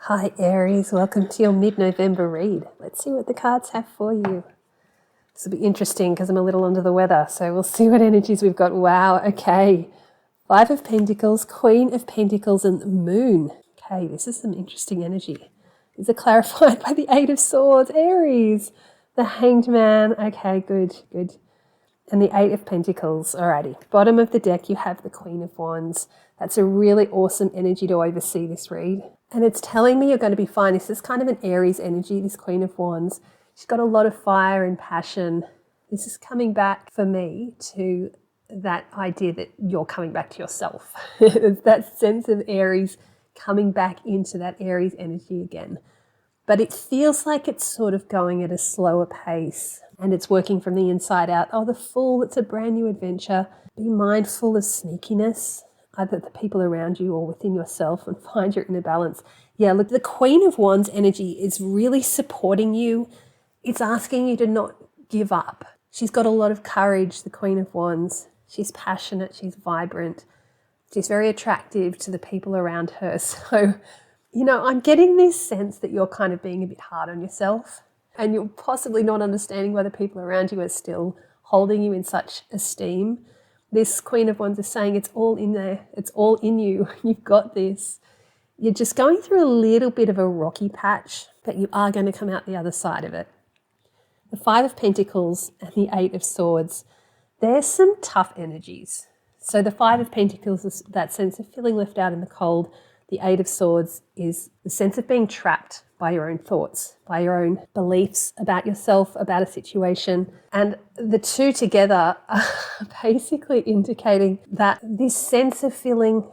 Hi Aries, welcome to your mid-November read. Let's see what the cards have for you. This will be interesting because I'm a little under the weather, so we'll see what energies we've got. Wow, okay. Five of Pentacles, Queen of Pentacles, and the Moon. Okay, this is some interesting energy. These are clarified by the Eight of Swords, Aries. The Hanged Man, okay, good. And the Eight of Pentacles, alrighty. Bottom of the deck, you have the Queen of Wands. That's a really awesome energy to oversee this read. And it's telling me you're going to be fine. This is kind of an Aries energy, this Queen of Wands. She's got a lot of fire and passion. This is coming back for me to that idea that you're coming back to yourself. It's that sense of Aries coming back into that Aries energy again. But it feels like it's sort of going at a slower pace and it's working from the inside out. Oh, the Fool, it's a brand new adventure. Be mindful of sneakiness, either the people around you or within yourself, and find your inner balance. Yeah, look, the Queen of Wands energy is really supporting you. It's asking you to not give up. She's got a lot of courage, the Queen of Wands. She's passionate, she's vibrant. She's very attractive to the people around her. So, I'm getting this sense that you're kind of being a bit hard on yourself and you're possibly not understanding why the people around you are still holding you in such esteem. This Queen of Wands is saying it's all in there. It's all in you. You've got this. You're just going through a little bit of a rocky patch, but you are going to come out the other side of it. The Five of Pentacles and the Eight of Swords, there's some tough energies. So the Five of Pentacles is that sense of feeling left out in the cold. The Eight of Swords is the sense of being trapped by your own thoughts, by your own beliefs about yourself, about a situation. And the two together are basically indicating that this sense of feeling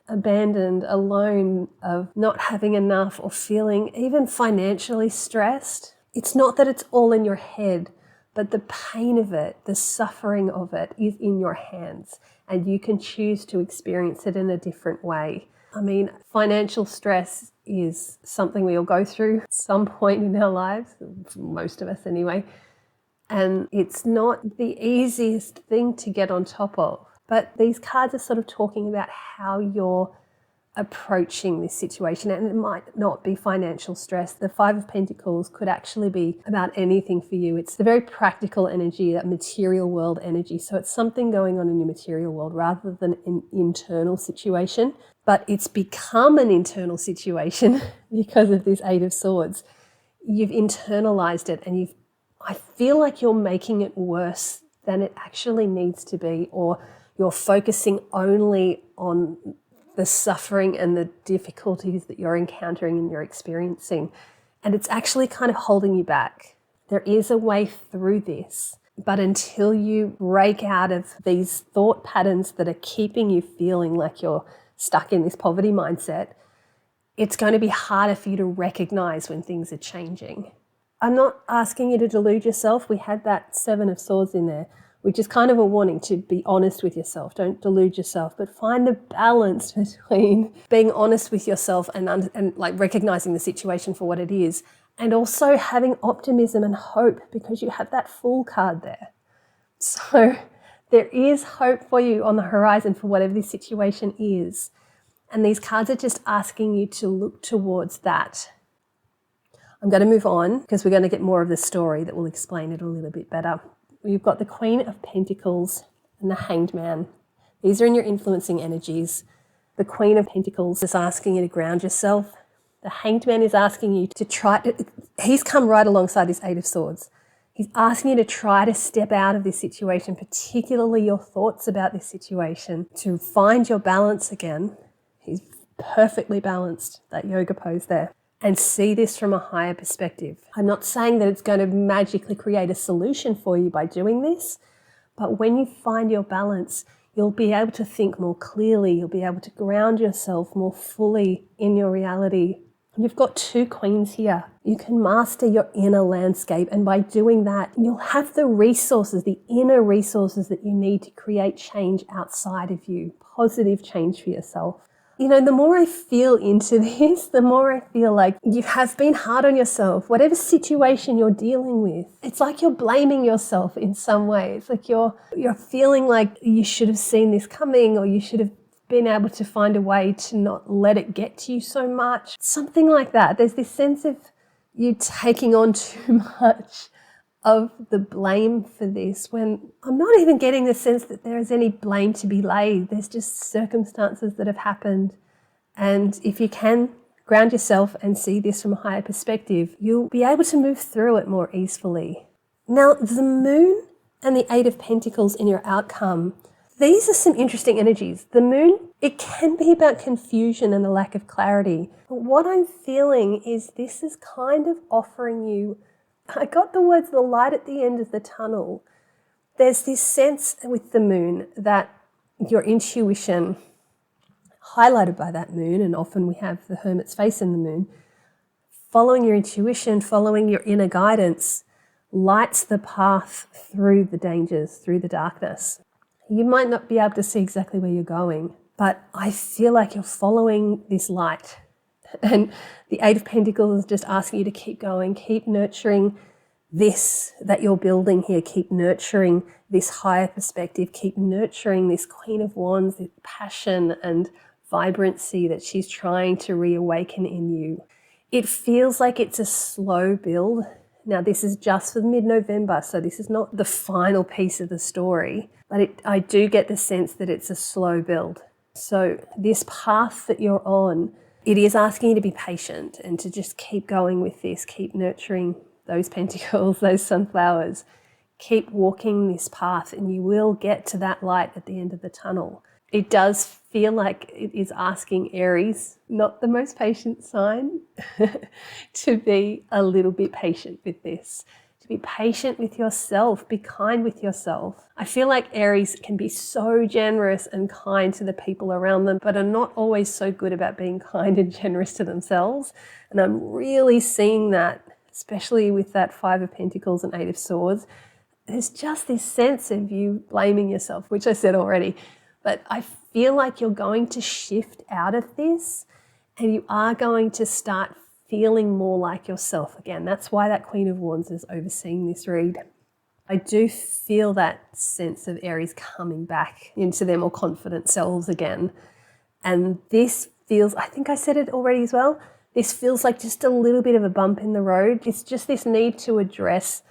abandoned, alone, of not having enough or feeling even financially stressed. It's not that it's all in your head, but the pain of it, the suffering of it is in your hands and you can choose to experience it in a different way. I mean, financial stress is something we all go through at some point in our lives, most of us anyway, and it's not the easiest thing to get on top of. But these cards are sort of talking about how you're approaching this situation, and it might not be financial stress. The Five of Pentacles could actually be about anything for you. It's the very practical energy, that material world energy. So it's something going on in your material world rather than an internal situation. But it's become an internal situation because of this Eight of Swords. You've internalized it and I feel like you're making it worse than it actually needs to be, or you're focusing only on the suffering and the difficulties that you're encountering and you're experiencing. And it's actually kind of holding you back. There is a way through this, but until you break out of these thought patterns that are keeping you feeling like you're stuck in this poverty mindset, it's going to be harder for you to recognize when things are changing. I'm not asking you to delude yourself. We had that Seven of Swords in there, which is kind of a warning to be honest with yourself. Don't delude yourself, but find the balance between being honest with yourself and like recognizing the situation for what it is, and also having optimism and hope, because you have that Fool card there. So there is hope for you on the horizon for whatever this situation is. And these cards are just asking you to look towards that. I'm going to move on because we're going to get more of the story that will explain it a little bit better. You've got the Queen of Pentacles and the Hanged Man. These are in your influencing energies. The Queen of Pentacles is asking you to ground yourself. The Hanged Man is asking you to he's come right alongside this Eight of Swords. He's asking you to try to step out of this situation, particularly your thoughts about this situation, to find your balance again. He's perfectly balanced, that yoga pose there. And see this from a higher perspective. I'm not saying that it's going to magically create a solution for you by doing this, but when you find your balance, you'll be able to think more clearly. You'll be able to ground yourself more fully in your reality. You've got two queens here. You can master your inner landscape, and by doing that, you'll have the resources, the inner resources that you need to create change outside of you, positive change for yourself. The more I feel into this, the more I feel like you have been hard on yourself. Whatever situation you're dealing with, it's like you're blaming yourself in some way. It's like you're feeling like you should have seen this coming, or you should have been able to find a way to not let it get to you so much. Something like that. There's this sense of you taking on too much of the blame for this, when I'm not even getting the sense that there is any blame to be laid. There's just circumstances that have happened. And if you can ground yourself and see this from a higher perspective, you'll be able to move through it more easily. Now, the moon and the Eight of Pentacles in your outcome, these are some interesting energies. The moon, it can be about confusion and the lack of clarity. But what I'm feeling is this is kind of offering you, I got the words, the light at the end of the tunnel. There's this sense with the moon that your intuition, highlighted by that moon, and often we have the Hermit's face in the moon, following your intuition, following your inner guidance, lights the path through the dangers, through the darkness. You might not be able to see exactly where you're going, but I feel like you're following this light. And the Eight of Pentacles is just asking you to keep going, keep nurturing this that you're building here, keep nurturing this higher perspective, keep nurturing this Queen of Wands, this passion and vibrancy that she's trying to reawaken in you. It feels like it's a slow build. Now, this is just for mid-November, so this is not the final piece of the story, but I do get the sense that it's a slow build. So this path that you're on, it is asking you to be patient and to just keep going with this, keep nurturing those pentacles, those sunflowers, keep walking this path, and you will get to that light at the end of the tunnel. It does feel like it is asking Aries, not the most patient sign, to be a little bit patient with this, to be patient with yourself, be kind with yourself. I feel like Aries can be so generous and kind to the people around them, but are not always so good about being kind and generous to themselves. And I'm really seeing that, especially with that Five of Pentacles and Eight of Swords. There's just this sense of you blaming yourself, which I said already. But I feel like you're going to shift out of this and you are going to start feeling more like yourself again. That's why that Queen of Wands is overseeing this read. I do feel that sense of Aries coming back into their more confident selves again. And this feels, I think I said it already as well, this feels like just a little bit of a bump in the road. It's just this need to address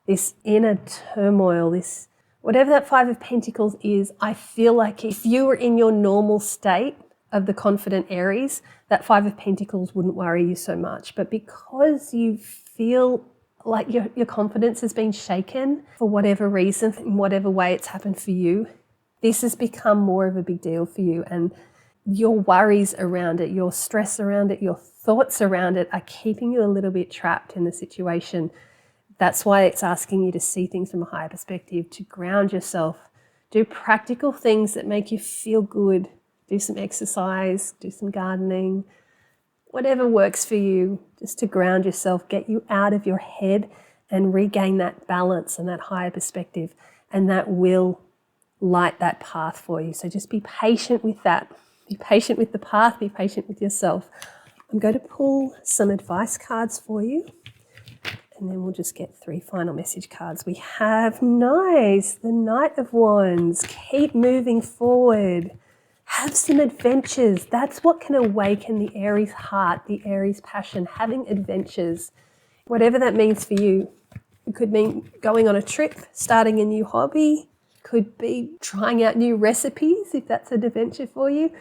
this inner turmoil, this whatever that Five of Pentacles is. I feel like if you were in your normal state of the confident Aries, that Five of Pentacles wouldn't worry you so much. But because you feel like your confidence has been shaken for whatever reason, in whatever way it's happened for you, this has become more of a big deal for you. And your worries around it, your stress around it, your thoughts around it are keeping you a little bit trapped in the situation. That's why it's asking you to see things from a higher perspective, to ground yourself, do practical things that make you feel good, do some exercise, do some gardening, whatever works for you, just to ground yourself, get you out of your head and regain that balance and that higher perspective. And that will light that path for you. So just be patient with that. Be patient with the path, be patient with yourself. I'm going to pull some advice cards for you. And then we'll just get 3 final message cards. We have, nice, the Knight of Wands. Keep moving forward. Have some adventures. That's what can awaken the Aries heart, the Aries passion, having adventures. Whatever that means for you. It could mean going on a trip, starting a new hobby. Could be trying out new recipes if that's an adventure for you.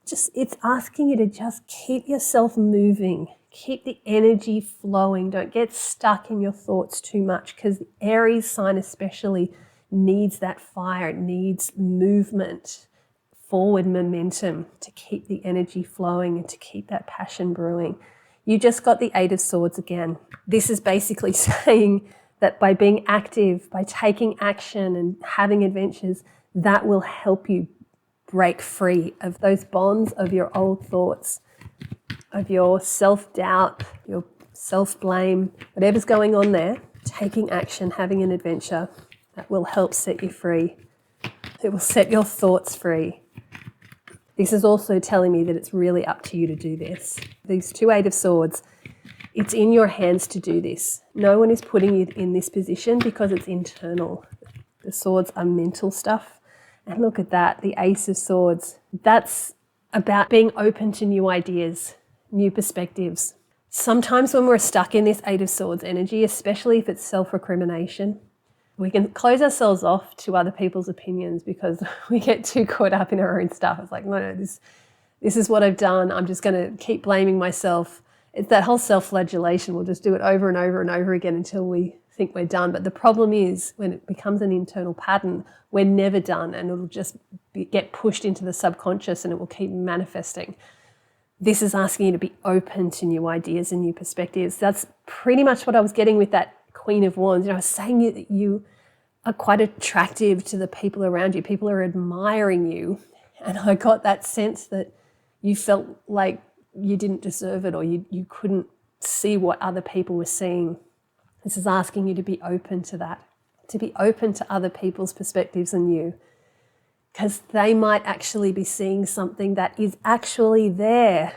It's asking you to just keep yourself moving. Keep the energy flowing. Don't get stuck in your thoughts too much, because the Aries sign especially needs that fire. It needs movement, forward momentum to keep the energy flowing and to keep that passion brewing. You just got the Eight of Swords again. This is basically saying that by being active, by taking action and having adventures, that will help you break free of those bonds of your old thoughts, of your self-doubt, your self-blame, whatever's going on there. Taking action, having an adventure, that will help set you free. It will set your thoughts free. This is also telling me that it's really up to you to do this. These 2 Eight of Swords, it's in your hands to do this. No one is putting you in this position because it's internal. The swords are mental stuff. And look at that, the Ace of Swords. That's about being open to new ideas, new perspectives. Sometimes when we're stuck in this Eight of Swords energy, especially if it's self-recrimination, we can close ourselves off to other people's opinions because we get too caught up in our own stuff. It's like, no, this is what I've done. I'm just going to keep blaming myself. It's that whole self-flagellation. We'll just do it over and over and over again until we think we're done. But the problem is when it becomes an internal pattern, we're never done, and it'll just get pushed into the subconscious and it will keep manifesting. This is asking you to be open to new ideas and new perspectives. That's pretty much what I was getting with that Queen of Wands. I was saying that you are quite attractive to the people around you. People are admiring you. And I got that sense that you felt like you didn't deserve it, or you couldn't see what other people were seeing. This is asking you to be open to that, to be open to other people's perspectives than you, because they might actually be seeing something that is actually there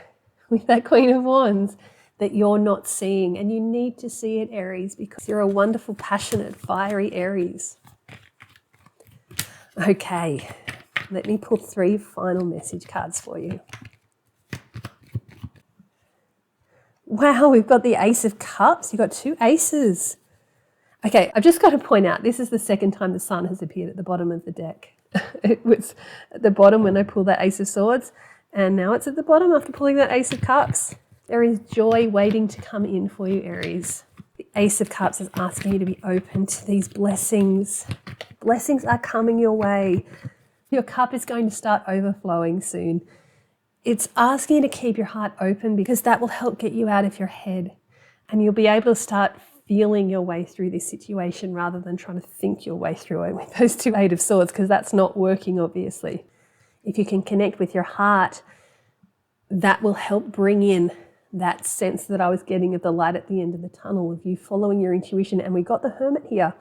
with that Queen of Wands that you're not seeing. And you need to see it, Aries, because you're a wonderful, passionate, fiery Aries. Okay, let me pull 3 final message cards for you. Wow, we've got the Ace of Cups. You've got 2 aces. Okay, I've just got to point out, this is the second time the Sun has appeared at the bottom of the deck. It was at the bottom when I pulled that Ace of Swords, and now it's at the bottom after pulling that Ace of Cups. There is joy waiting to come in for you, Aries. The Ace of Cups is asking you to be open to these blessings. Blessings are coming your way. Your cup is going to start overflowing soon. It's asking you to keep your heart open because that will help get you out of your head, and you'll be able to start feeling your way through this situation rather than trying to think your way through it with those 2 Eight of Swords, because that's not working, obviously. If you can connect with your heart, that will help bring in that sense that I was getting of the light at the end of the tunnel, of you following your intuition. And we got the Hermit here.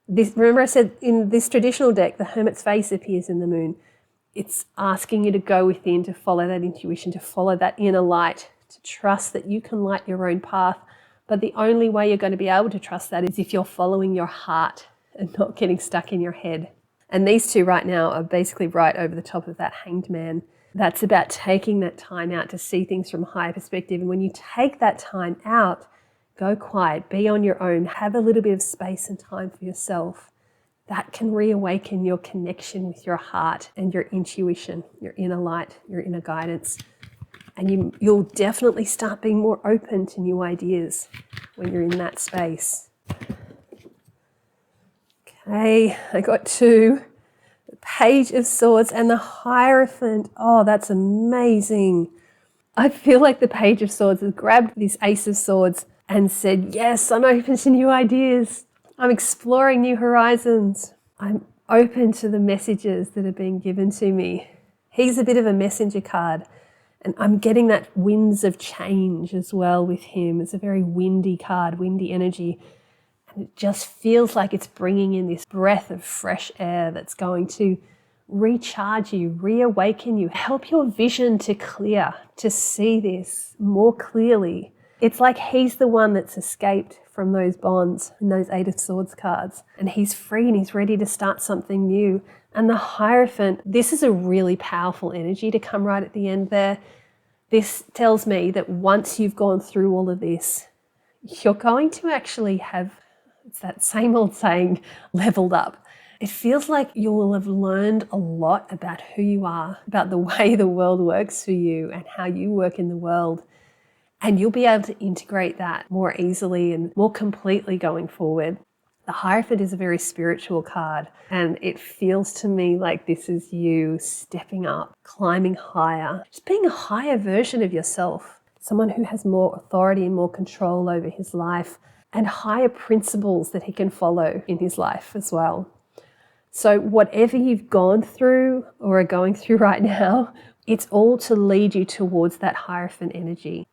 Remember I said in this traditional deck, the Hermit's face appears in the moon. It's asking you to go within, to follow that intuition, to follow that inner light, to trust that you can light your own path. But the only way you're going to be able to trust that is if you're following your heart and not getting stuck in your head. And these 2 right now are basically right over the top of that Hanged Man. That's about taking that time out to see things from a higher perspective. And when you take that time out, go quiet, be on your own, have a little bit of space and time for yourself. That can reawaken your connection with your heart and your intuition, your inner light, your inner guidance. And you'll definitely start being more open to new ideas when you're in that space. Okay, I got 2. The Page of Swords and the Hierophant. Oh, that's amazing. I feel like the Page of Swords has grabbed this Ace of Swords and said, yes, I'm open to new ideas. I'm exploring new horizons. I'm open to the messages that are being given to me. He's a bit of a messenger card. And I'm getting that winds of change as well with him. It's a very windy card, windy energy. And it just feels like it's bringing in this breath of fresh air that's going to recharge you, reawaken you, help your vision to clear, to see this more clearly. It's like he's the one that's escaped from those bonds and those Eight of Swords cards. And he's free and he's ready to start something new. And the Hierophant, this is a really powerful energy to come right at the end there. This tells me that once you've gone through all of this, you're going to actually have, it's that same old saying, leveled up. It feels like you will have learned a lot about who you are, about the way the world works for you and how you work in the world. And you'll be able to integrate that more easily and more completely going forward. The Hierophant is a very spiritual card, and it feels to me like this is you stepping up, climbing higher, just being a higher version of yourself, someone who has more authority and more control over his life and higher principles that he can follow in his life as well. So whatever you've gone through or are going through right now, it's all to lead you towards that Hierophant energy.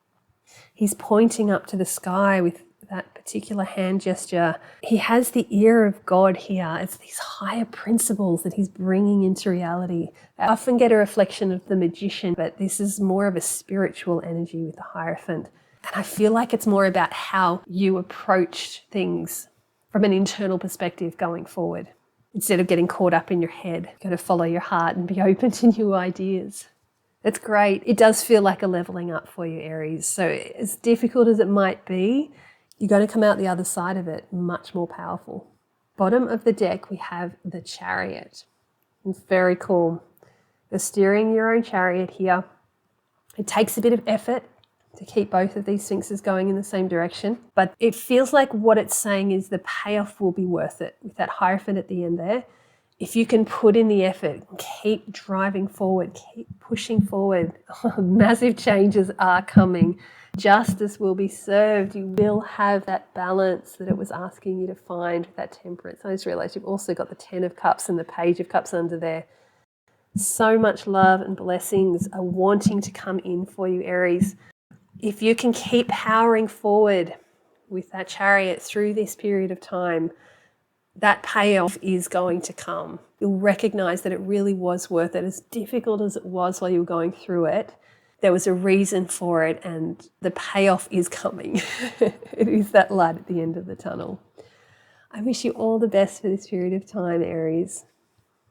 He's pointing up to the sky with that particular hand gesture. He has the ear of God here. It's these higher principles that he's bringing into reality. I often get a reflection of the magician, but this is more of a spiritual energy with the Hierophant. And I feel like it's more about how you approach things from an internal perspective going forward. Instead of getting caught up in your head, you've got to follow your heart and be open to new ideas. That's great. It does feel like a leveling up for you, Aries. So as difficult as it might be, you're going to come out the other side of it much more powerful. Bottom of the deck, we have the Chariot. It's very cool. You're steering your own chariot here. It takes a bit of effort to keep both of these sphinxes going in the same direction, but it feels like what it's saying is the payoff will be worth it, with that Hierophant at the end there. If you can put in the effort, keep driving forward, keep pushing forward, massive changes are coming. Justice will be served. You will have that balance that it was asking you to find with that Temperance. I just realized you've also got the 10 of Cups and the Page of Cups under there. So much love and blessings are wanting to come in for you, Aries. If you can keep powering forward with that Chariot through this period of time, that payoff is going to come. You'll recognize that it really was worth it. As difficult as it was while you were going through it, there was a reason for it, and the payoff is coming. It is that light at the end of the tunnel. I wish you all the best for this period of time, Aries.